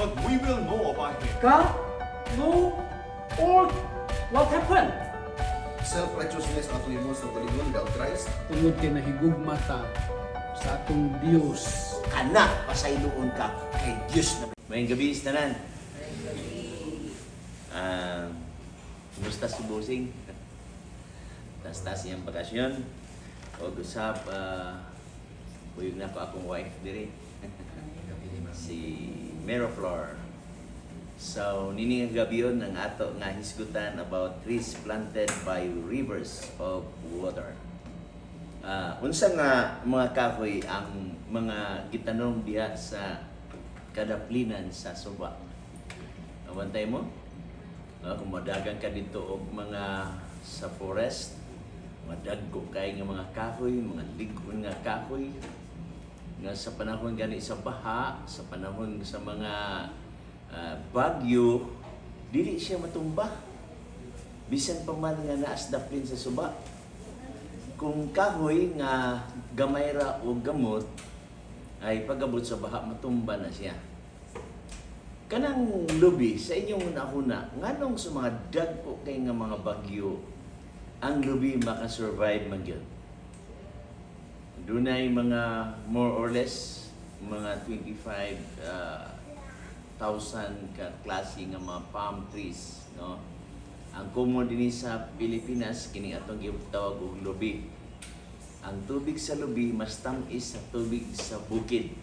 but we will know about him. God? No? Or what happened? Self-righteousness ato imong sa tulingon daw Christ. Tungod kay nahigugma ta sa atong Dios. Kana, pasayloon ka kay Diyos na. Mayang gabi, tanan. Kumusta si Bosing? Tas-tas iyang bakasyon. O usap, buyog na ko akong wife diri. Si Meroflor. So, nining gabi yun ang ato nga hisgutan about trees planted by rivers of water. Unsa nga mga kahoy ang mga gitanong diha sa kadaplinan sa Suba? Awantay mo? Kung madagan ka dito og mga sa forest, mga dagko kay nga mga kahoy, mga ligon nga kahoy, nga sa panahon gani sa baha, sa panahon sa mga bagyo, dili siya matumba. Bisan pa man nga naas daplin sa Suba. Kung kahoy nga gamay ra o gamot, ay pagabot sa baha, matumba na siya. Kanang lubi, sa inyong una-una, nganong sa mga dagko kay nga mga bagyo, ang lubi makasurvive man yun? Dunay mga more or less, mga 25,000 ka klase nga mga palm trees, no? Ang common din sa Pilipinas kini atong gitawag og lubi. Ang tubig sa lubi mas tamis sa tubig sa bukid.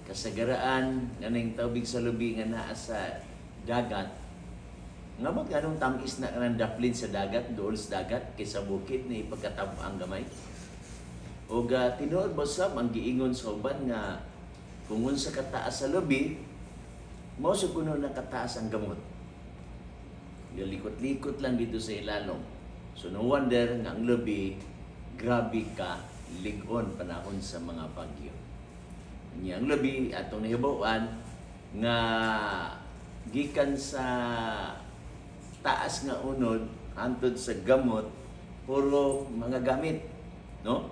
Kasagaraan nganing tubig sa lubi nga naa sa dagat. Nga ba ganong tamis na kanang daplin sa dagat, dool sa dagat kaysa bukid ni pagkatab-ang gamay? O tinuod ba sab ang giingon sa uban nga kung unsa kataas sa lubi, mao sa kuno na kataas ang gamot. Galikot-likot lang dito sa ilalong. So no wonder nga ang lubi, grabe ka ligon panahon sa mga bagyo. Ang lubi atong nahibawan nga gikan sa taas nga unod hantod sa gamot, puro mga gamit, no?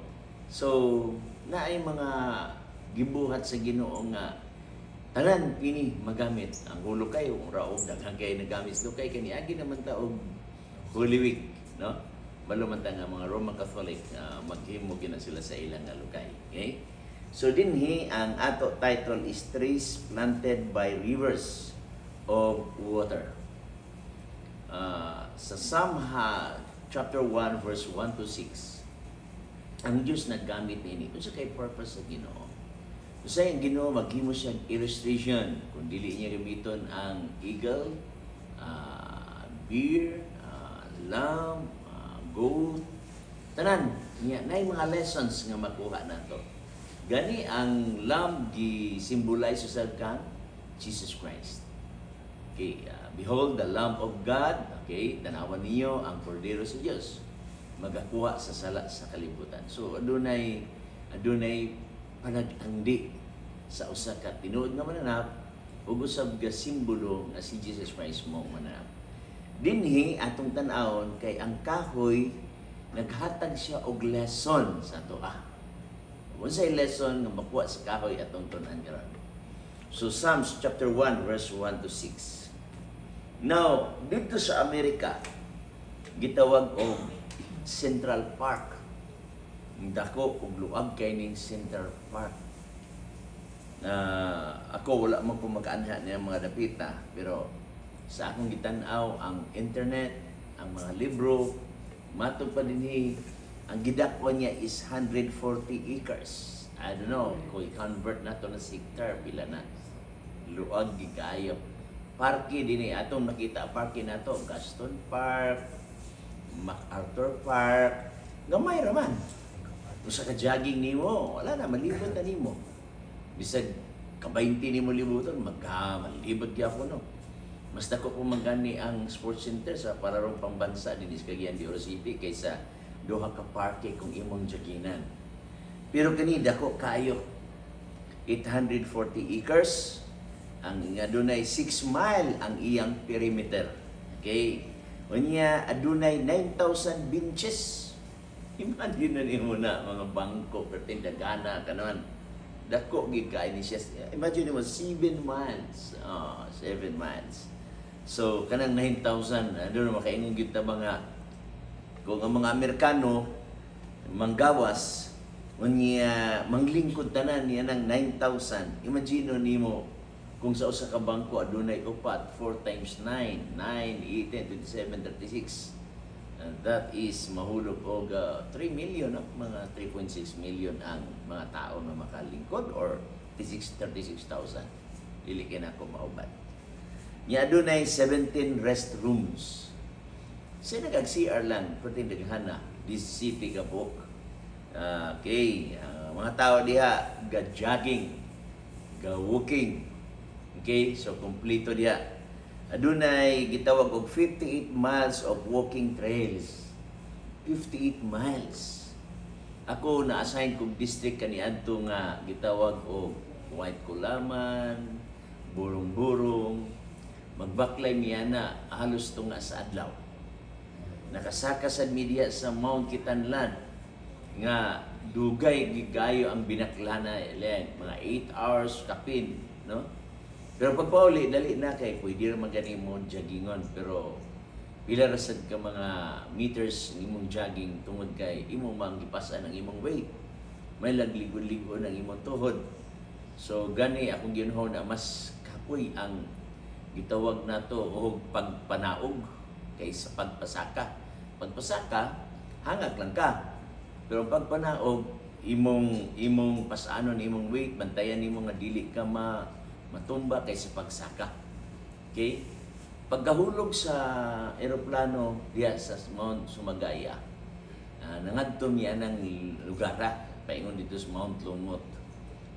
So naay mga gibuhat sa Ginoo nga tanan kini magamit. Ang hulo kayo raog daghang kay nagamit do kay kani agi naman ta og Holy Week, no? Balo man ta nga mga Roman Catholic maghimo gina sila sa ilang nga lukay. Okay? So dinhi ang ato title is Trees Planted by Rivers of Water. Sa Psalm chapter 1 verse 1 to 6, ang Diyos naggamit nini kung sa kay purpose sa Ginoo. Sa yung Ginoo maghimo siya illustration kung dili niya gamiton ang eagle, bear, lamb, goat, tanan niya nay mga lessons nga makuha nato. Gani ang lamb gi-symbolize sa kan Jesus Christ. Okay, behold the Lamb of God. Okay, tanawan niyo ang kordero sa Dios. Magakuha sa sala sa kalibutan. So adunay panag-andi sa usa ka tinuod nga mananap ug usab ka simbolo nga si Jesus Christ mo mananap. Dinhi atong tan-awon kay ang kahoy naghatag siya og lesson sa atoa. Unsay lesson nga makuha sa kahoy atong tun-an karon? So Psalms chapter 1 verse 1 to 6. Now, dito sa Amerika gitawag og Central Park. Dako og luag kay ning Central Park. Ako wala man ko makaanha niya mga dapita, pero sa akong gitan-aw ang internet, ang mga libro, matod pa dinhi ang gidakwa niya is 140 acres. I don't know, kung i-convert na to na hectare, pila na. Luag gikayo. Parke dinhi atong makita parke nato, Gaston Park, MacArthur Park, gamay raman. Kung sa ka-jogging nimo, wala na, malibot na nimo. Bisag ka-20 nimo libuton, malibot gyapon no. Mas dako po magani ang sports center sa pararong pambansa din sa Cagayan de Oro City kaysa duha ka parke kung imong joginan. Pero kani dako kayo 840 acres ang adunay 6 mile ang iyang perimeter. Okay? Unya adunay 9,000 benches. Imagine na nimo na mga bangko pertindagana kanon. Dako gid kay ni siya. Imagine mo 7 months. 7 months. So kanang 9,000 ano makaingon gyud ta mga kung ang mga Amerikano manggawas unya manglingkod tanan niya ng 9,000. Imagine nimo kung sa usa ka bangko adunay upat 4 times 9, 9, 18, 27, 36. And that is mahulog og 3 million, no? Mga 3.6 million ang mga tao na makalingkod or 36,000. Dili kay nako maubad. Nya adunay 17 restrooms. Sa nagag-CR lang, pwede daghana. This city ka book. Okay, mga tao diha ga-jogging, ga-walking. Okay, so kompleto diha. Adunay gitawag og 58 miles of walking trails. 58 miles. Ako na-assign kong district kaniadto nga gitawag og White Kulaman, Burong-Burong, magbaklay miya na halos tunga sa adlaw. Nakasaka sad media sa Mount Kitanlan nga dugay gigayo ang binaklana mga 8 hours kapin, no? Pero pag pauli, dali na kay pwede rin magani mo joggingon. Pero pila rasad ka mga meters ng imong jogging tungod kay imong manggipasan ang imong weight. May lagligon-ligon ang imong tuhod. So gani akong ginhon na mas kapoy ang gitawag nato og pagpanaog kaysa pagpasaka. Pagpasaka, hangak lang ka. Pero pagpanaog, imong pasanon imong weight, bantayan nimo nga dili ka matumba kaysa pagsaka. Okay? Pagkahulog sa eroplano diya sa Mount Sumagaya, nangadto niya ng lugar, paingon dito sa Mount Lumot.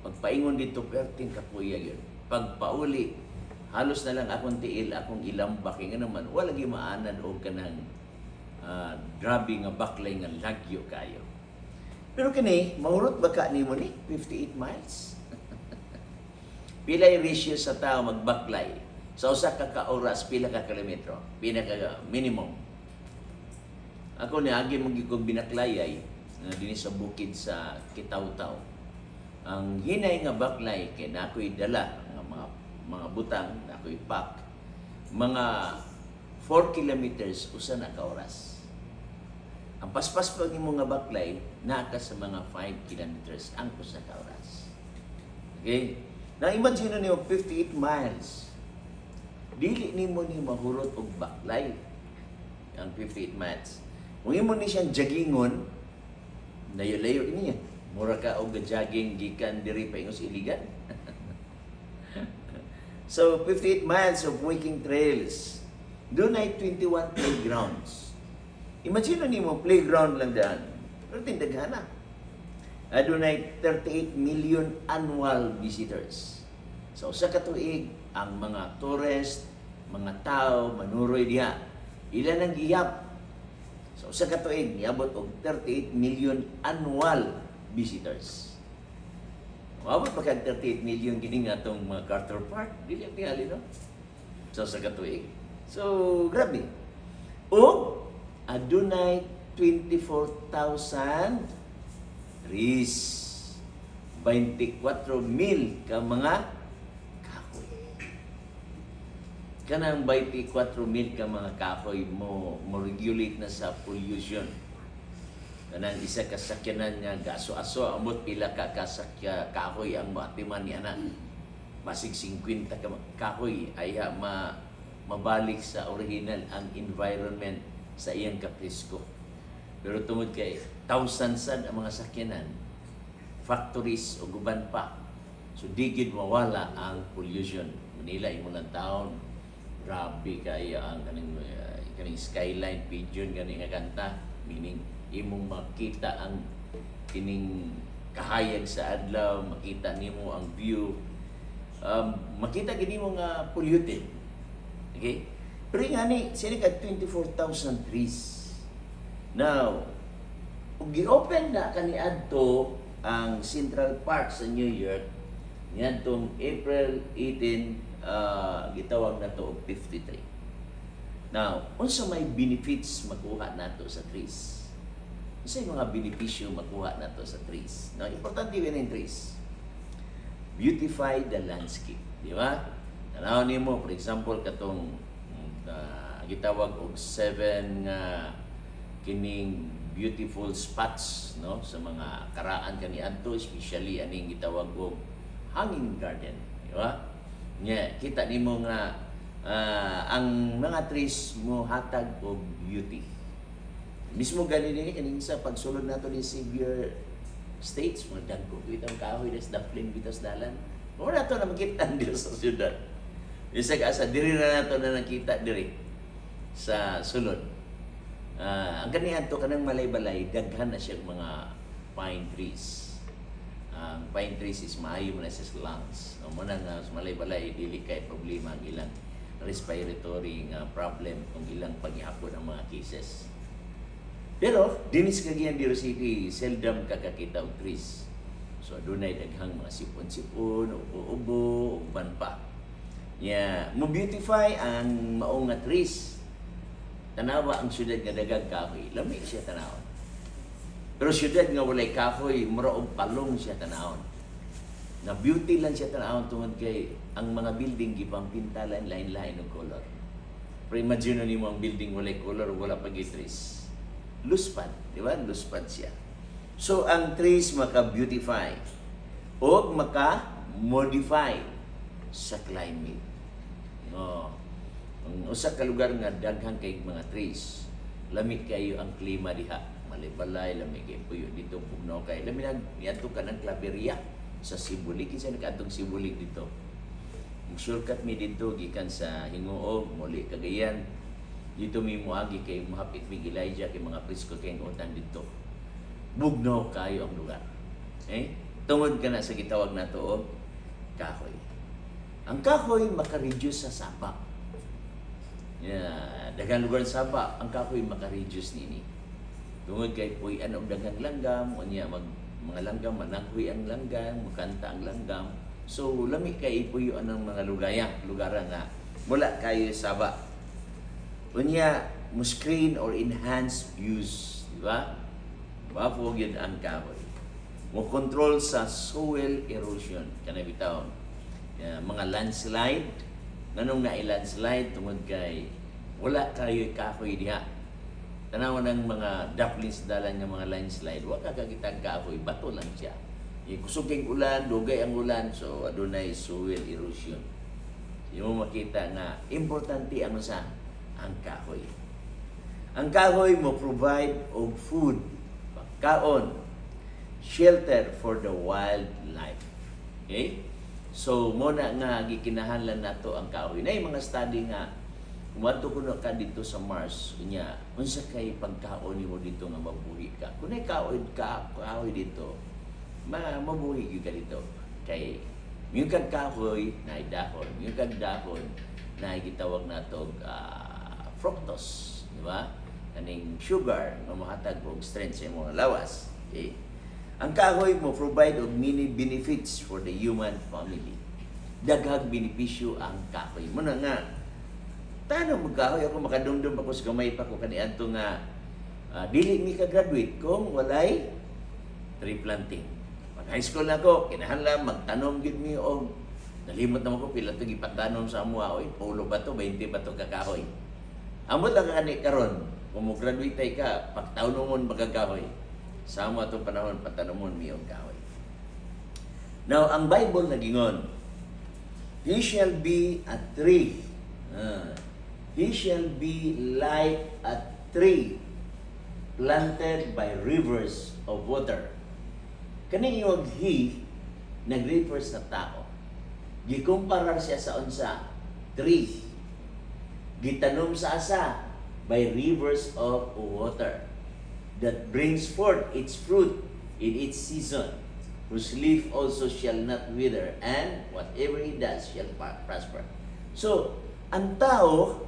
Pagpaingon dito, perting kapuya yun. Pagpauli, halos na lang akong tiil, akong ilambak. Nga naman, wala gimaanan o kanang grabe nga baklay nga lagyo kayo. Pero kini, mahurot ba ka ni mo ni? 58 miles? Pila yung ratio sa tao magbaklay? Sa usa ka oras, pila ka kilometro? Pila ka minimum. Ako niagi magiging binaklayay din sa bukid sa Kitaw-Taw. Ang hinay nga baklay kay nakoy dala nga mga butang, nakoy pack. Mga 4 kilometers usa na ka oras. Ang paspas pa nimo nga baklay naka sa mga 5 kilometers ang usa ka oras. Okay? Na imagine niyo 58 miles. Dili nimo ni mahurot og baklay ang 58 miles. Kung imo ni siyang joggingon, layo-layo niya. Mura ka og jogging gikan diri pa ingos Iligan. So 58 miles of walking trails. Doon ay 21 playgrounds. Imagine nimo playground lang daan. Pero tindaghana. Adunay 38 million annual visitors. So sa katuig, ang mga tourist, mga tao, manuroy diha. Ilan ang giyap? So sa katuig, niabot og 38 million annual visitors. Maabot pa kag 38 million kini nga tong mga Carter Park, dili ang tingali, no? So sa katuig. So grabe. O adunay 24,000 trees. 24,000 ka mga kahoy. Kanang 24,000 ka mga kahoy mo regulate na sa pollution. Kanang isa ka sakyanan nga gaso-aso amot pila ka kahoy ang maatiman niya na. Masig 50 ka kahoy ay mabalik sa original ang environment sa iyang kaprisko. Pero tungod kay thousands ang mga sakyanan, factories o guban pa. So digid mawala ang pollution. Manila imo lang taon, grabe kaya ang kaning skyline pigeon gani nga kanta, meaning imong makita ang kining kahayag sa adlaw, makita nimo ang view. Makita gid nimo nga polluted. Okay? Pero nga ni, sila ka 24,000 trees. Now, kung gi-open na kaniadto ang Central Park sa New York, niadtong April 18, gitawag na to og 53. Now, unsa may benefits makuha nato sa trees? Unsa yung mga benepisyo makuha nato sa trees? Now, importante yun yung trees. beautify the landscape, di ba? Tanaw nimo, for example, katong gitawag og 7 nga kining beautiful spots, no, sa mga karaan kaniadto, especially aning gitawag og hanging garden, di ba? Nya kita nimo nga ang mga trees mo hatag og beauty. Mismo gani din kaning sa pagsulod nato ni Xavier States, mga dagko itong kahoy des dapling bitas dalan. Mo nato na makita dito sa syudad. Isa ka sa diri na nato na nakita diri sa sulod. Ang ganihan to kanang malay-balay, daghan na siya mga pine trees. Ang pine trees is maayo na sa lungs. Mo na nga sa malay-balay dili kay problema ang ilang respiratory nga problem kung ilang paghihapon ang mga cases. Pero dinis kagiyan diri city seldom kakakita og trees. So dunay daghang mga sipon-sipon, ubo, uban pa. Mo beautify ang maong nga trees. Tanawa ang syudad nga daghang kahoy, lami siya tanawon. Pero syudad nga walay kahoy, mura og palong siya tanawon. Na beauty lang siya tanawon tungod kay ang mga building gipampintalan lain-lain og color. Pero imagine nimo ang building walay color, wala pa trees. Luspad, di ba? Luspad siya. So, ang trees maka-beautify o maka-modify sa climate. Ang usa ka lugar nga daghang kay mga trees, lamig kayo ang klima diha. Malay-balay, lamig kayo puyo dito, bugnaw kay. Lamig na, niadto ka ng Claveria sa Sibulig. Kinsa nag-adtong Sibulig dito? Shortcut mi dito, gikan sa Hinguog, muli Cagayan. Dito mi muagi kay mahapit mi Elijah kay mga presko kay utan dito. Bugnaw kayo ang lugar. Tungod ka na sa gitawag nato og kahoy. Ang kahoy maka-reduce sa sapa. Daghang lugar sa sapa, ang kahoy maka-reduce nini. Tungod kay puy-an og daghang langgam, unya mga langgam managhoy ang langgam, makanta ang langgam. So lami kay puyo ang mga lugar nga mula kayo sa sapa. Unya, mo screen or enhance views, di ba? Mapog yun ang kahoy. Mo control sa soil erosion, kanay bitaw. Mga landslide, nanong na-landslide tungod kay wala kayo kahoy diha. Tanawan ng mga duplings dalan ng mga landslide, wala kakita kahoy, bato lang siya. Kusog kay ulan, dugay ang ulan, so adunay soil erosion. Yung mo makita na importante ang ang kahoy. Ang kahoy mo provide og food, pagkaon, shelter for the wildlife. Okay? So mo na nga gikinahanglan nato ang kahoy. Nay mga study nga umadto kuno ka dito sa Mars, unya unsa kay pagkaon nimo dito nga mabuhi ka. Kunay kahoy dito, mabuhi gyud ka dito. Kay yung kahoy na dahon, yung dahon na gitawag nato fructose, di ba? Kaning sugar nga mahatag og strength sa imong lawas. Okay? Ang kahoy mo provide og many benefits for the human family. Daghang benepisyo ang kahoy. Mo na nga tanong magkahoy ako makadumdum ako sa gamay pa ko kaniadto nga dili mi ka graduate kung walay tree planting. Pag high school na ko, kinahanglan magtanom gid mi og nalimot naman ko pila to gipatanom sa amuha oy, pulo ba to 20 ba to kakahoy. Amot lang kani karon, kung mo graduate ka, pagtawnon mo magkakahoy. Sa mo atong panahon patanomon mi og kahoy. Now, ang Bible nagingon, he shall be a tree. He shall be like a tree planted by rivers of water. Kani yung he nag-refers sa tao. Gikumparar siya sa unsa? Tree. Gitanom sa asa by rivers of water that brings forth its fruit in its season, whose leaf also shall not wither, and whatever he does shall prosper. So, ang tao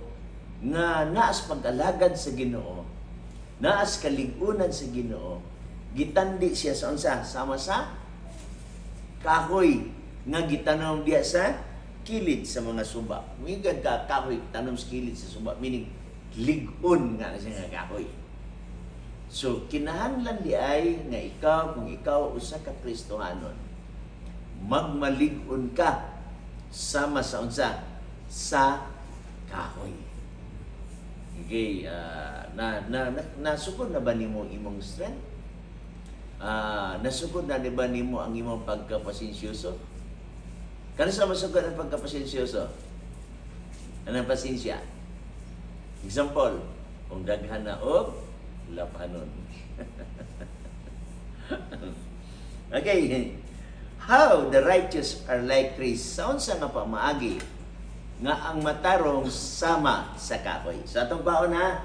nga naas pag-alagad sa Ginoo, naas kaligunan sa Ginoo, gitandi siya sa unsa? Sama sa kahoy nga gitanom diya sa kilid sa mga suba. Migad ka kahoy tanom sa kilid sa suba, meaning ligon nga siya nga kahoy. So kinahanglan di ay nga ikaw kung ikaw usa ka Kristohanon, magmalig-on ka sama sa unsa sa kahoy. Okay, nasukod na ba nimo imong strength? Nasukod na di ba nimo ang imong pagkapasensyoso? Kano sa masukod ang pagkapasensyoso? Anong pasensya? Example, kung daghan na og lapanon. Okay. How the righteous are like trees. Sa unsa nga pamaagi nga ang matarong sama sa kahoy. So atong baon na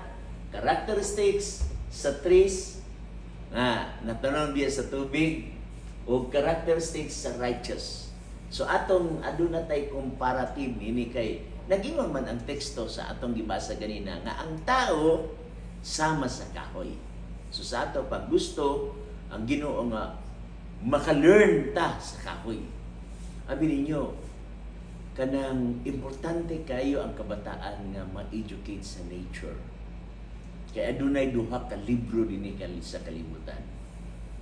characteristics sa trees na natanong diya sa tubig o characteristics sa righteous. So atong aduna tay comparative ini kay nagingon man ang teksto sa atong gibasa ganina nga ang tao sama sa kahoy. So sa ato pag gusto ang Ginoo nga maka-learn ta sa kahoy. Abi ninyo kanang importante kayo ang kabataan nga ma-educate sa nature. Kaya adunay duha ka libro dinhi sa kalibutan.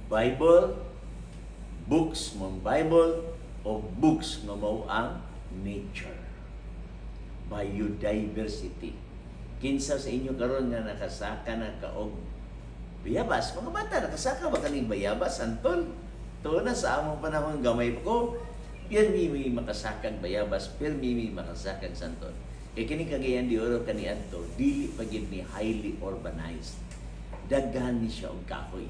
Bible, books mong Bible o books nga mao ang nature. Biodiversity. Kinsa sa inyo karon nga nakasaka na kaog bayabas? Mga bata, nakasaka ba kaning bayabas, Anton? To na sa among panahon gamay ko, yan mimi makasakag bayabas, pero mimi makasakag santon. E kini Cagayan de Oro kaniadto, dili pa gid ni highly urbanized. Daghan ni siya og kahoy.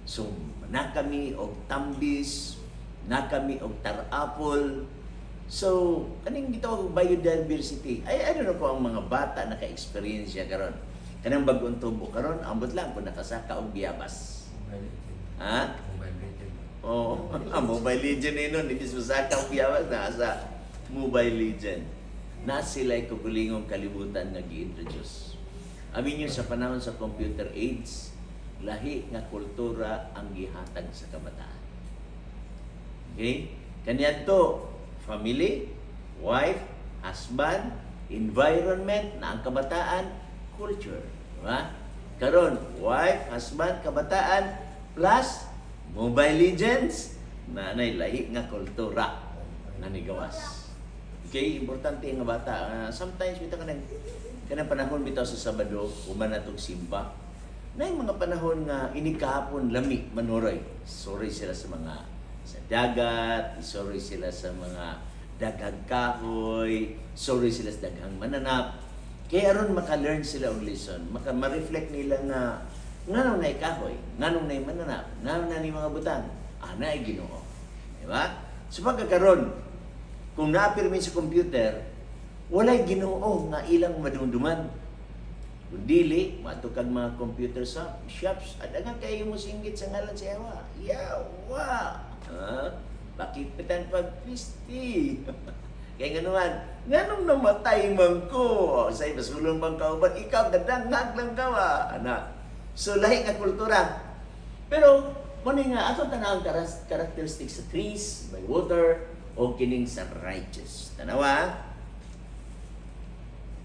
So, na kami og tambis, na kami og tarapol. So, kaning gitawag biodiversity. Ay, ano na po ang mga bata naka-experience siya karon. Kanang bagong tubo karon, ambot lang kung nakasaka og biyabas. Ha? Oh, Mobile Legend nun, hindi masaka og biyabas na sa Mobile Legend. Na sila'y kagulingong kalibutan nga gi-introduce. Amin nyo sa panahon sa computer age, lahi nga kultura ang gihatag sa kabataan. Okay? Kaniadto, family, wife, husband, environment na ang kabataan, culture. Diba? Karon, wife, husband, kabataan, plus Mobile Legends, na lahi nga kultura na nigawas. Okay, importante nga bata. Sometimes bitaw kanang panahon bitaw sa Sabado, human natong simba. Na yung mga panahon nga inikahapon lami manuroy. Sorry sila sa mga sa dagat, sorry sila sa mga daghang kahoy, sorry sila sa daghang mananap. Kaya aron maka-learn sila og lesson, ma-reflect nila nga nganong nay kahoy, nganong nay mananap, nganong na ni mga butang, ana ay Ginoo. Di ba? So pagkakaroon, kung naapirmi sa computer, walay Ginoo nga ilang madumduman. Kung dili, matukag mga computer shops, at nga kayo mo singgit sa ngalan sa Yawa. Yawa! Pakipitan pag-pisti. Kaya nganong namatay man ko? Sa ibasulong bang kauban, ikaw gadangag lang ka ba? Anak. So, lahi nga kultura. Pero, muna nga, ato tanawang characteristics sa trees, by water, o kining sa righteous. Tanawa,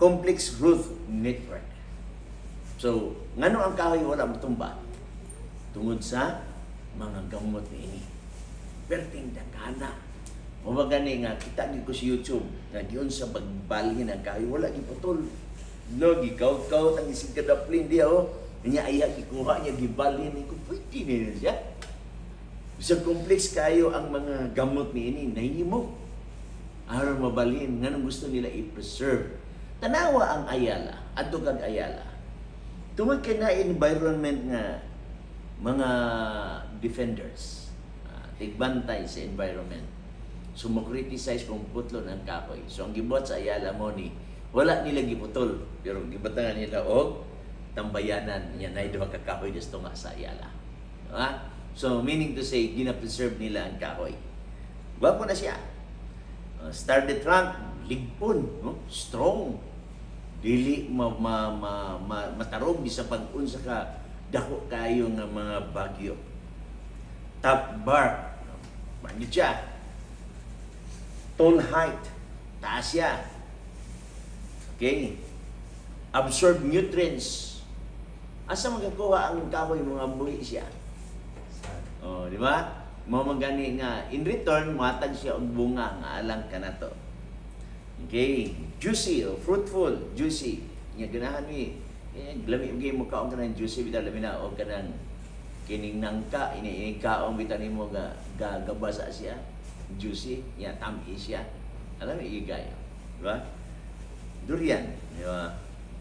complex root network. So, ngano ang kahoy wala matumba? Tungod sa mga gamot ni ini. Perting dagana. O ba gani nga, kita ko sa YouTube, nga diyon sa pagbalhin ang kahoy, wala giputol. No, gikaw-kaw, ang isig kadaplin diya, oh. Niya ayak ikuha niya gibalhin ko pwede na siya. Bisa complex kayo ang mga gamot ni ini nahimo. Aron mabalhin nganong gusto nila i-preserve. Tanawa ang Ayala, adto kag Ayala. Tungod kay na environment nga mga defenders, tigbantay sa environment. So mo-criticize kung putlon ang kahoy. So ang gibuhat sa Ayala mo ni wala nila giputol, pero gibatangan nila og tambayanan niya na duha ka kahoy gusto nga sa Ayala. Diba? So, meaning to say, gina-preserve nila ang kahoy. Gwapo na siya. Star the trunk, ligpon, no? Strong. Dili matarog sa pag-unsa ka dako kayo nga mga bagyo. Top bark, manggit siya. Tall height, taas siya. Okay? Absorb nutrients. Asa magakuha ang kahoy mga buhi siya? Oh, di ba? Mao man gani nga in return matag siya og bunga nga alang kanato. Okay, juicy or fruitful, juicy. Nya ganahan mi lami ug mo kaon kanang juicy bitaw lami na og kanang kining nangka ini kaon bitaw nimo gabasa siya. Juicy, nya tamis siya. Alam mo igay. Di ba? Durian, di ba?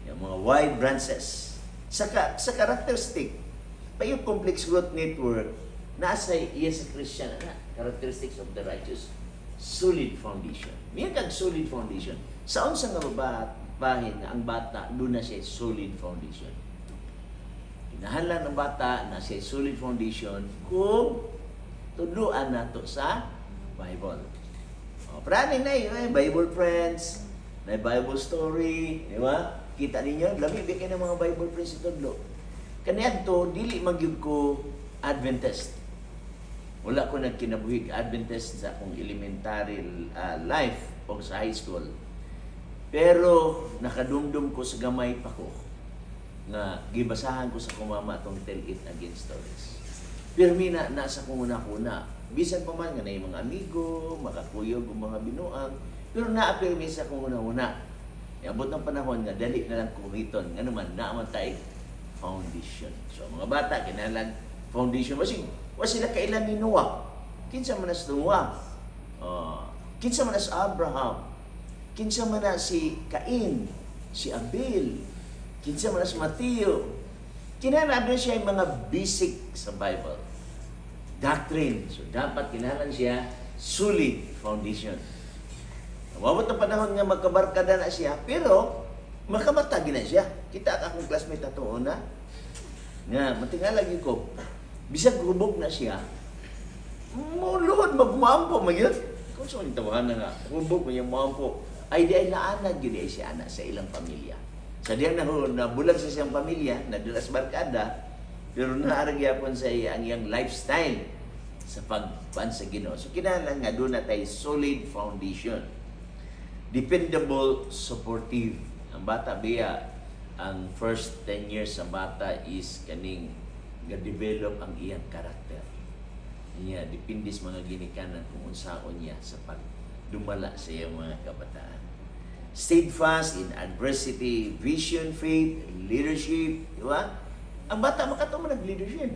Yung mga wide branches. Sa characteristic, pa yung complex root network, nasa iya sa Christian, characteristics of the righteous, solid foundation. May kag solid foundation. Sa unsa nga bahin nga ang bata, doon na siya solid foundation. Kinahanglan ng bata na siya solid foundation kung tudluan nato sa Bible. Praning na yun, Bible friends, may Bible story, di ba? Kita ninyo, lami bigay ng mga Bible friends ito, lo. Kaniyan to, dili magyug ko Adventist. Wala ko nagkinabuhig Adventist sa akong elementary life o sa high school. Pero nakadumdum ko sa gamay pa ko nga gibasahan ko sa kumama itong Tell It Again stories. Pero mina nasa kong una-una. Bisan pa man nga na yung mga amigo, makakuyog o mga binuang, pero na-appear mi sa kong una-una. Abot ng panahon nga, dali na lang kumiton. Nga naman, naaman tayo foundation. So, mga bata, kinalang foundation. Was sila kailan ni Noah? Kinsa man na si Noah? Kinsa man na si Abraham? Kinsa man na si Cain? Si Abel? Kinsa man na si Mateo? Kinahanglan siya yung mga basic sa Bible. Doctrine. So, dapat kinahanglan siya solid foundation. Mawabot ng panahon nga magkabarkada na siya, pero makamatagi na siya. Kita ka akong classmate na ito una. Nga, matinga lagi ko, bisag hubog na siya, luhod magmampo, magyot. Kung saan yung tawahan na nga, hubog mo yung mampo. Ay di ay naanag yun ay siya anak sa ilang pamilya. Sa diyan na bulag sa siyang pamilya, nadulas barkada, pero naaragyapon sa iya ang iyang lifestyle sa pagpan sa Ginoo. So kinahanglan nga doon na tayo solid foundation. Dependable, supportive. Ang bata biya, ang first 10 years sa bata is kaning ga-develop ang iyang karakter. Niya depende sa mga ginikanan kung unsaon niya sa pagdumala sa iyang mga kabataan. Steadfast in adversity, vision, faith, leadership, di ba? Ang bata makatuman nag-leadership.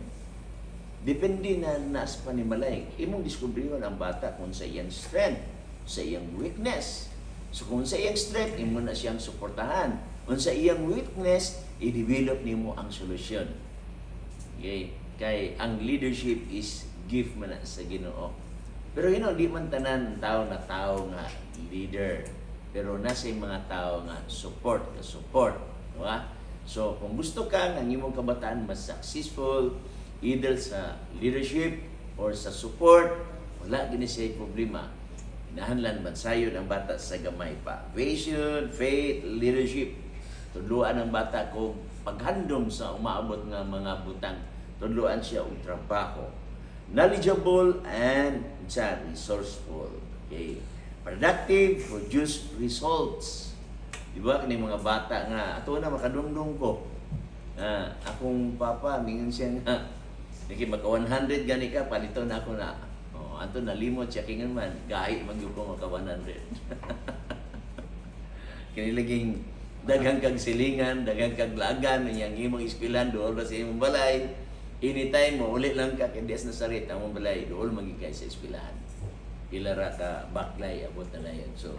Depende na nas panimalay. Imong diskubriyon ang bata kung sa iyang strength, sa iyang weakness. So kung sa iyang strength, imo na siyang suportahan. Kung sa iyang weakness, i-develop nimo ang solusyon. Okay? Kay ang leadership is gift man sa Ginoo. Pero di man tanan tao nga leader. Pero nasa yung mga tao nga support. Diba? So kung gusto ka ng imong kabataan mas successful, either sa leadership or sa support, wala gini siya problema. Inahanlan man sayo ng bata sa gamay pa. Vision, faith, leadership. Tudluan ang bata kung paghandom sa umaabot nga mga butang. Tudluan siya og trabaho. Knowledgeable and resourceful. Okay. Productive, produce results. Diba? Kani mga bata nga, ato na makadumdum ko. Akong papa, mingon siya nga, maka 100 gani ka, palito na ako na. Anto na limot siya kingan man, gahi magyud ko maka 100. Kinilaging daghang kag silingan, daghang kag lagan, yang imong ispilan dool ba sa imong balay. Anytime mo uli lang ka kay Dias Nazaret among balay, dool magigay sa ispilahan. Pila ra ka baklay abot na dayon. So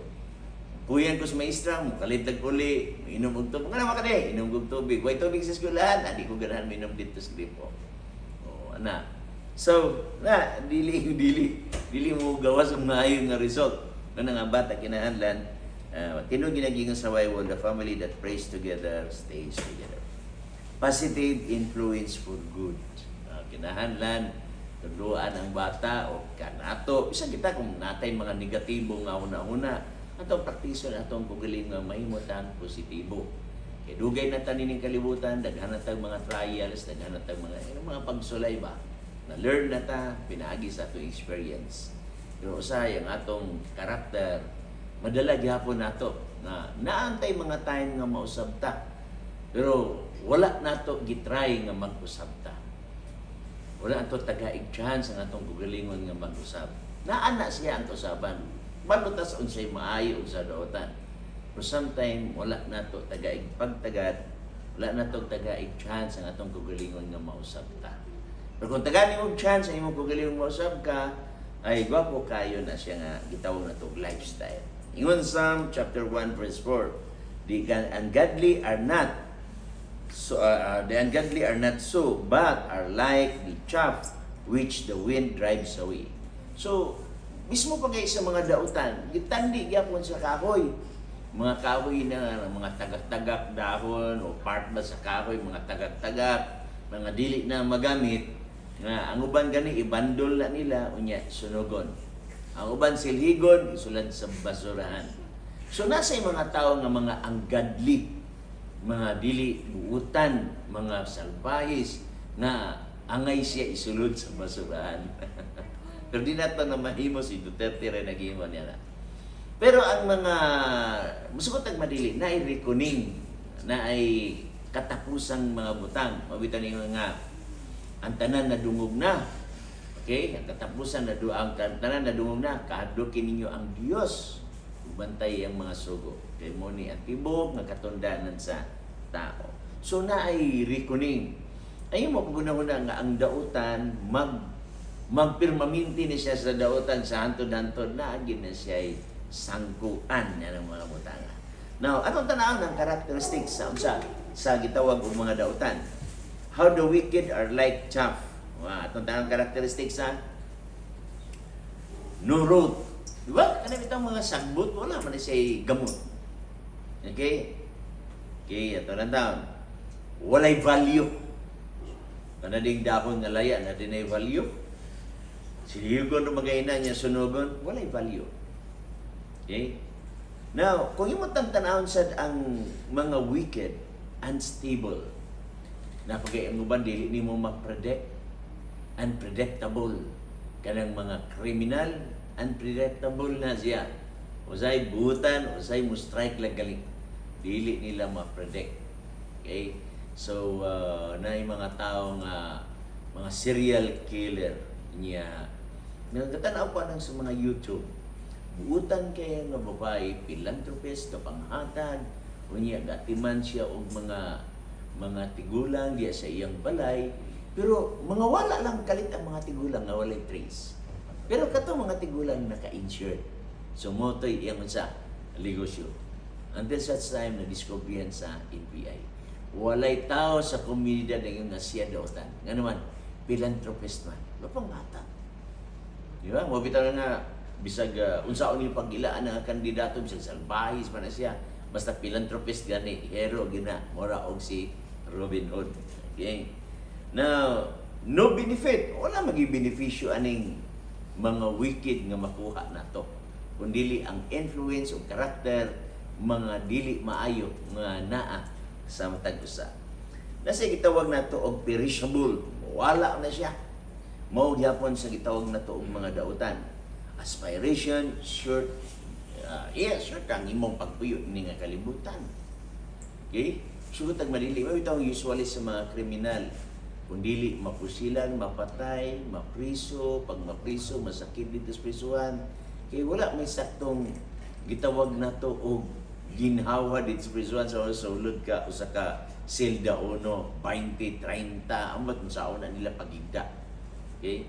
puyan ko sa maestra mo, kalitag uli, inom og tubig. Nga naman ka inom og tubig. Way tubig sa eskwelahan, adi ko ganahan minom dito sa gripo. Ana. So, dili mo gawas ang maayo nga result. Ano nga bata kinahanglan, tinuod ginaging survival, the family that prays together stays together. Positive influence for good. Kinahanglan tudluan ang bata o kanato. Bisan kita kung natay mga negatibo nga una-una, atong praktison atong kugaling nga mahimot ang positibo. Kay dugay na tanin ning kalibutan, daghan na tag mga trials, daghan na tag mga pagsulay ba. Na-learn na ta, pinaagi sa atong experience. Pero usay ang atong karakter, madala gyapon nato na naantay mga time nga mausab ta. Pero wala nato gitry nga mag-usab ta. Wala ato tagaig chance ang atong gugalingon nga mag-usab. Naana siya ang usaban. Balutas unsay maayo sa daotan. Pero sometimes wala nato tagaig pagtagad, wala nato tagaig chance ang atong gugalingon nga mausab ta. Pero kung tagani mo chance ang imong gugalingon mausab ka, ay gwapo kayo na siya nga gitawag na to lifestyle. Ingon Psalm chapter 1 verse 4, the ungodly are not so, but are like the chaff which the wind drives away. So, mismo pa kayo sa mga dautan, gitandi gyapon sa kahoy. Mga kahoy na mga tagak-tagak dahon o part ba sa kahoy, mga tagak-tagak, mga dili na magamit, nga ang uban gani ibandol na nila unya sunugon. Ang uban silhigon isulad sa basurahan. So nasa mga tao nga mga ungodly, mga dili buutan, mga salbahis na angay siya isulod sa basurahan. Pero di nato na mahimo si Duterte rin naghimo niya na. Pero ang mga musugot ang madili na ay reckoning, na ay katapusang mga butang. Mabitan niyo nga ang tanan na dungog na. Okay? Ang katapusan na ang tanan na dungog na, kahadukin ninyo ang Dios. Bantay ang mga sugo. Kay mo ni atibok nga katundanan sa tao. So na ay reckoning. Ayun mo paguna-una nga ang dautan magpirmaminti ni siya sa dautan sa hantod-hantod na agin na siya ay sangkuan niya ng mga butanga. Now, atong tanawon ng characteristics sa gitawag og mga dautan. How the wicked are like chaff. Atong tanawon characteristics sa no root. Diba? Kanang itong mga sagbot, wala man siya gamot. Okay? Okay, ito lang taon. Walay value. Kanading dahon nga laya na dinay value. Siligon o magayna niya sunugon, walay value. Okay? Now, kung yung tantanahon sa ang mga wicked, unstable, na pagay ang uban, dili ni mo ma-predict, unpredictable, kanang mga kriminal, unpredictable na siya. Usay butan, usay mo strike lang galing. Dili nila ma-predict. Okay? So, na yung mga tao nga, mga serial killer niya. Nagkatanaw pa ng sa mga YouTube. Buutan kayo nga babae, philanthropist, kapanghatag, unya gatiman siya og mga tigulang diya sa iyang balay, pero mga wala lang kalit ang mga tigulang nga walay trace. Pero kato mga tigulang naka-insured. So motoy iyang sa negosyo. Until such time na discovery sa NBI. Walay tao sa komunidad nga siya daotan. Nga naman, philanthropist man. Kapanghatag. Di ba? Mabitaw na bisag unsaon ni pagilaan nga kandidato bisag salbahis man na siya, basta philanthropist gani hero gina mora og si Robin Hood. Okay? Now, no benefit, wala magi benepisyo aning mga wicked nga makuha nato, kundi ang influence o karakter mga dili maayo nga naa sa matag usa. Nasa gitawag nato og perishable, wala na siya. Mao gyapon sa gitawag nato og mga dautan. Aspiration, short ang imong pagpuyo ni nga kalibutan. Okay? Sugot ang madili. Ito usually sa mga kriminal. Kung dili, mapusilan, mapatay, mapriso, pag mapriso, masakit dito sa prisuhan. Kaya wala may saktong gitawag na to o ginhawa dito sa prisuhan sa ulod ka, usa ka selda uno, 20, 30, amat sa una nila pagigda. Okay?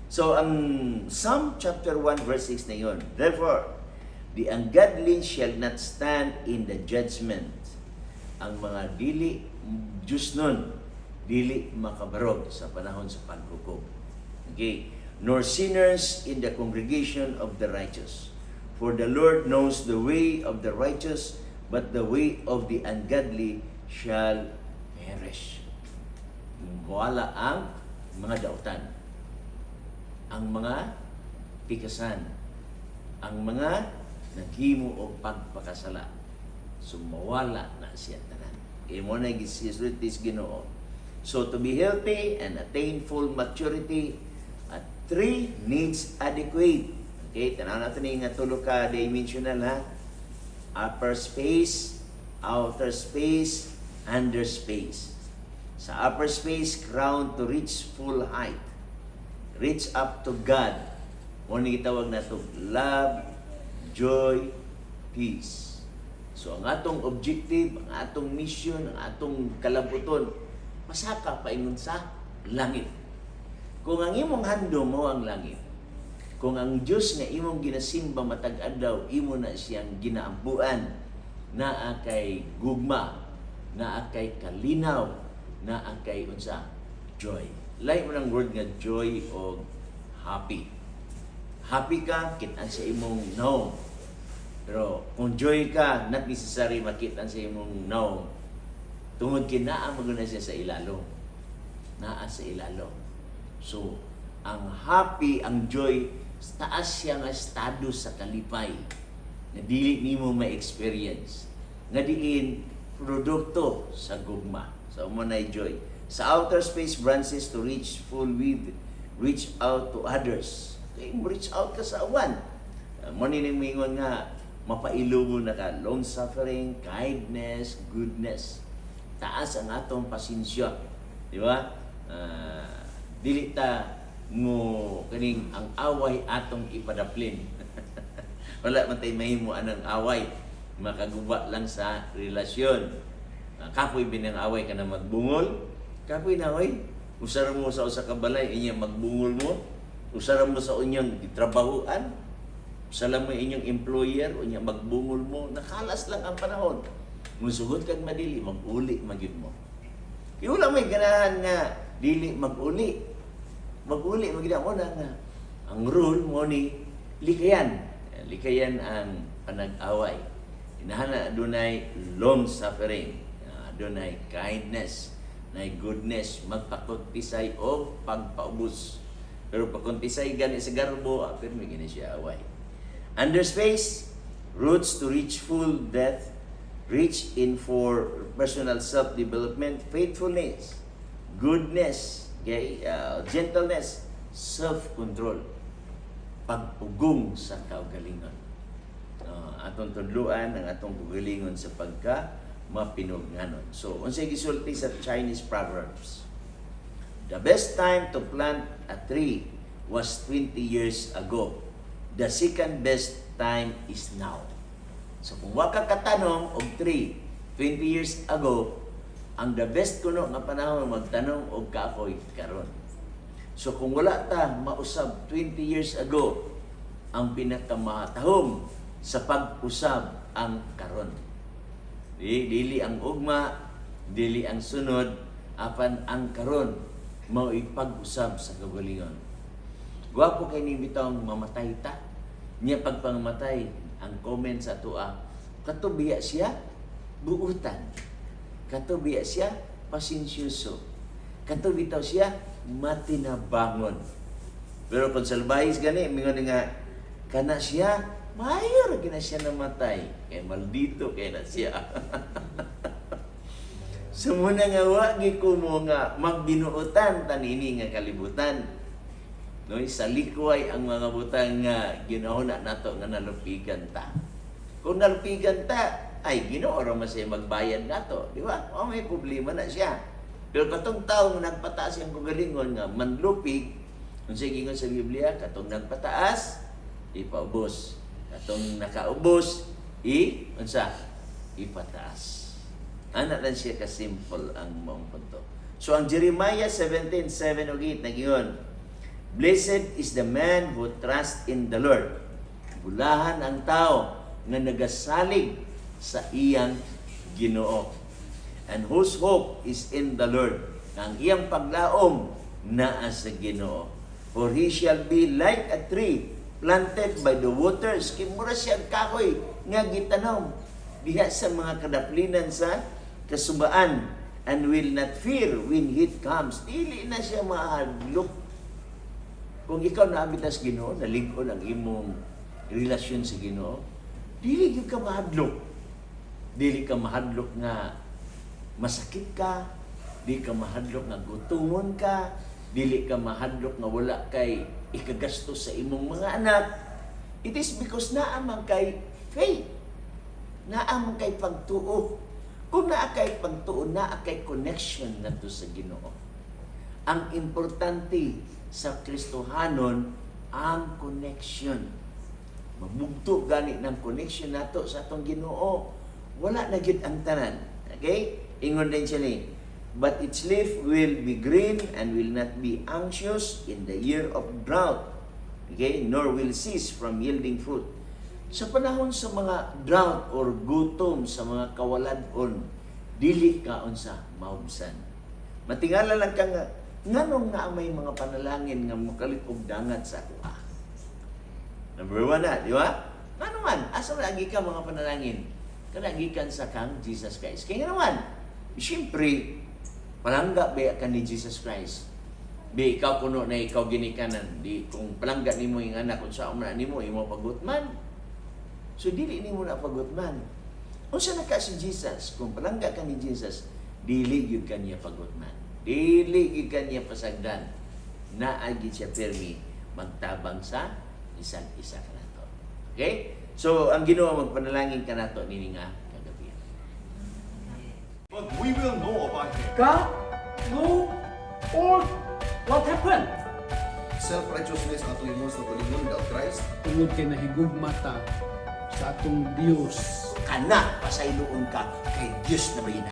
So, ang Psalm chapter 1 verse 6 na yun. Therefore, the ungodly shall not stand in the judgment. Ang mga dili, Diyos nun, dili makabarog sa panahon sa paghukom. Okay? Nor sinners in the congregation of the righteous. For the Lord knows the way of the righteous, but the way of the ungodly shall perish. Wala ang mga dautan, ang mga tikasan, ang mga naghimo og pagpakasala, sumawala na siya tanan. Kaya mo na gisulit is Ginoo. So to be healthy and attain full maturity, 3 needs adequate. Okay, tanaw natin nga tulo ka dimensional ha. Upper space, outer space, under space. Sa upper space, crown to reach full height. reach up to God. Mo ni gitawag nato love, joy, peace. So ang atong objective, ang atong mission, ang atong kalabuton, masaka paingon sa langit. Kung ang imong handom mo ang langit, kung ang Diyos nga imong ginasimba matag adlaw, imo na siyang ginaampuan, naa kay gugma, naa kay kalinaw, naa kay unsa joy. Lain mo ng word nga joy o happy. Happy ka, kitaan sa imong no. Pero kung joy ka, not necessary makitaan sa imong no. Tungod kinaa maguna siya sa ilalong. Naa sa ilalong. So, ang happy, ang joy, taas siya nga estado sa kalipay na dili nimo ma-experience. Nga diin, produkto sa gugma. So, manay joy. Sa outer space branches to reach full with, reach out to others. Reach out ka sa awan. Manining mingon nga, mapailugo na ka, long suffering, kindness, goodness. Taas ang atong pasensya. Di ba? Dili ta mo kaning ang away atong ipadaplin. Wala man tay mahimo anang away, makaguba lang sa relasyon. Kapoy binang away ka na magbungol, kapoy na oy. Usara mo sa usa ka balay inya magbungol mo, usara mo sa unyang gitrabahuan, usara mo inyong employer unya magbungol mo, nakalas lang ang panahon. Musugod kag madili maguli magyud mo. Iwala may ganahan nga dili maguli. Maguli magida mo na nga ang rule mo ni likayan. Likayan ang panag-away. Inahana dunay long suffering, dunay kindness, nay goodness, magpakuntisay o pagpaubos. Pero pagkuntisay gani sa garbo, pero may gani siya away. Under space, roots to reach full depth, reach in for personal self-development, faithfulness, goodness, okay, gentleness, self-control, pagpugong sa kaugalingon. Atong tudluan ang atong kaugalingon sa pagka mapinugnanon. So, unsay gisulti sa Chinese proverbs? The best time to plant a tree was 20 years ago. The second best time is now. So, kung wa ka katanong og tree 20 years ago, ang the best kuno nga panahon magtanong og kapoy karon. So kung wala ta mausab 20 years ago, ang pinakamatahom sa pag-usab ang karon. Dili ang ugma, dili ang sunod, apan ang karon mao ipag-usab sa kagalingon. Gwapo kay ni bitong mamatay ta. Nya pagpangmatay, ang comment sa tuwa, katubiya siya buutan. Katubiya siya pasensyoso. Katubitaw siya matinabangon. Pero kung salbahis gani, mingon nga, kana siya, mayor gina siya namatay. Kaya maldito kaya na siya. Sumuna nga wagi ko mo nga magbinuotan tanini nga kalibutan. No, sa likway ang mga butang nga ginahuna nato nga nalupigan ta. Kung nalupigan ta, ay Ginoo ra man siya magbayad nato, di ba? O may problema na siya. Pero katong taong nagpataas ang kagalingon nga manlupig, unsay gingon sa Biblia, katong nagpataas, ipaubos. Katong nakaubos, unsa? Ipataas. Ana lang siya ka-simple ang maong punto. So ang Jeremiah 17:7 og 8 nagingon, blessed is the man who trusts in the Lord. Bulahan ang tao nga nagasalig sa iyang Ginoo, and whose hope is in the Lord. Ang iyang paglaom naa sa Ginoo. For he shall be like a tree planted by the waters. Kimura siya kahoy nga gitanom diha sa mga kadaplinan sa kasubaan, and will not fear when heat comes. Dili na siya mahadlok. Kung ikaw naabitas Ginoo, nalig-on ang imong relasyon sa Ginoo, dili ka mahadlok. Dili ka mahadlok nga masakit ka, dili ka mahadlok nga gutumon ka, dili ka mahadlok nga wala kay ikagastos sa imong mga anak. It is because naamang kay faith, naamang kay pagtuo. Kung naa kay pagtuo, naa kay connection nato sa Ginoo. Ang importante sa Kristohanon ang connection. Mabugto gani ng connection nato sa atong Ginoo. Wala na gyud ang tanan. Okay? Ingon din siya ni, but its leaf will be green and will not be anxious in the year of drought. Okay? Nor will cease from yielding fruit. Sa panahon sa mga drought or gutom, sa mga kawalan-on, dili ka unsa maubsan. Matingala lang ka nga, nganong na may mga panalangin nga mukalit og dangat sa kuha. Number 1 na, di ba? Nga naman, asa na agi ka mga panalangin? Kanagikan sa kang Jesus Christ. Kaya nga naman, siyempre, palangga ba ka ni Jesus Christ? Di ikaw kuno na ikaw ginikanan. Di kung palangga nimo yung anak, kung saan man nimo, imo pagutman. So, dili nimo na pagutman. Kung saan na ka si Jesus, kung palangga ka ni Jesus, dili yun ka niya pagutman. Dili yun ka niya pasagdan. Naagi siya permi magtabang sa isang isa ka nato. Okay? So, ang Ginoo magpanalangin ka nato nini nga kagabi. But we will know about him. God? No? Or what happened? Self-righteousness ato imo sa kalingon without Christ. Tungod kay nahigugmata sa atong Dios. Kana pasayloon ka kay Dios na bayina.